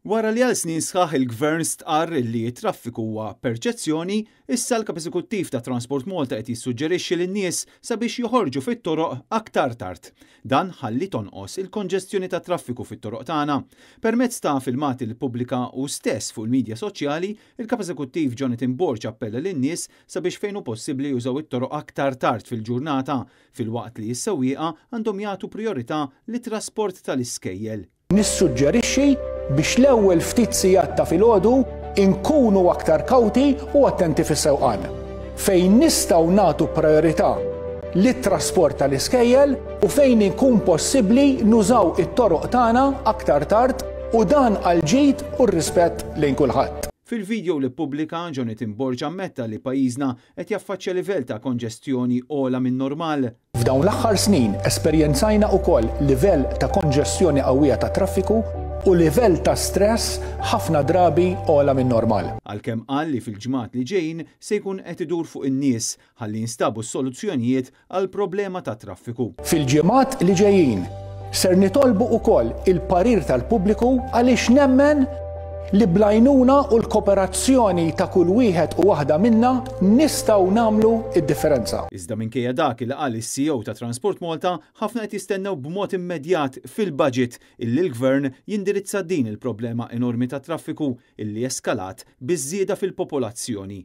Wara li għal snin sħaħ il-Gvern stqarr li t-traffiku huwa perċezzjoni, issa l-Kap ta' Transport Malta qed jissuġġerixxi lin-nies sabiex joħorġu fit-toroq aktar tard. Dan ħalli tonqos il-konġestjoni ta' traffiku fit-toroq tagħna. Permezz ta' filmati li ppubblika u stess fuq il-midja soċjali, il-Kap Eżekuttiv Jonathan Borg appella lin-nies sabiex fejn hu possibbli jużaw it-toroq aktar tard fil-ġurnata, filwaqt li s-sewwieqa għandhom jagħtu priorità lit-trasport tal-iskejjel. Nissuġġerixxi biex l-ewwel ftit sigħat ta' filgħodu inkunu aktar kawti u attenti fis-sewqan, fejn nistgħu nagħtu priorità lit-trasport tal-iskejjel u fejn inkun possibbli nużaw it-toroq tagħna aktar tard u dan għal ġid u r-rispett lejn kulħadd. Fil-video li ppubblika, Jonathan Borg ammetta li pajjiżna qed jaffaċċja livell ta' konġestjoni ogħla minn normal. F'dawn l-aħħar snin esperjenzajna wkoll livell ta' konġestjoni qawwija ta' traffiku u livell ta' stress ħafna drabi ogħla minn normal. Għalkemm qal li fil-ġimgħat li ġejjin se jkun qed idur fuq in-nies ħalli jinstabu soluzzjonijiet għal problema ta' traffiku. Fil-ġimgħat li ġejjin ser nitolbu wkoll il-parir tal-pubbliku għaliex nemmen li blajnuna u l-kooperazzjoni ta' kull wieħed u waħda minna nistgħu nagħmlu id-differenza. Iżda minkejja dak li qal is-CEO ta' Transport Malta, ħafna qed jistennew b'mod immedjat fil-budget illi l-Gvern jindirizza din il-problema enormi ta' traffiku illi eskalat biż-żieda fil-popolazzjoni.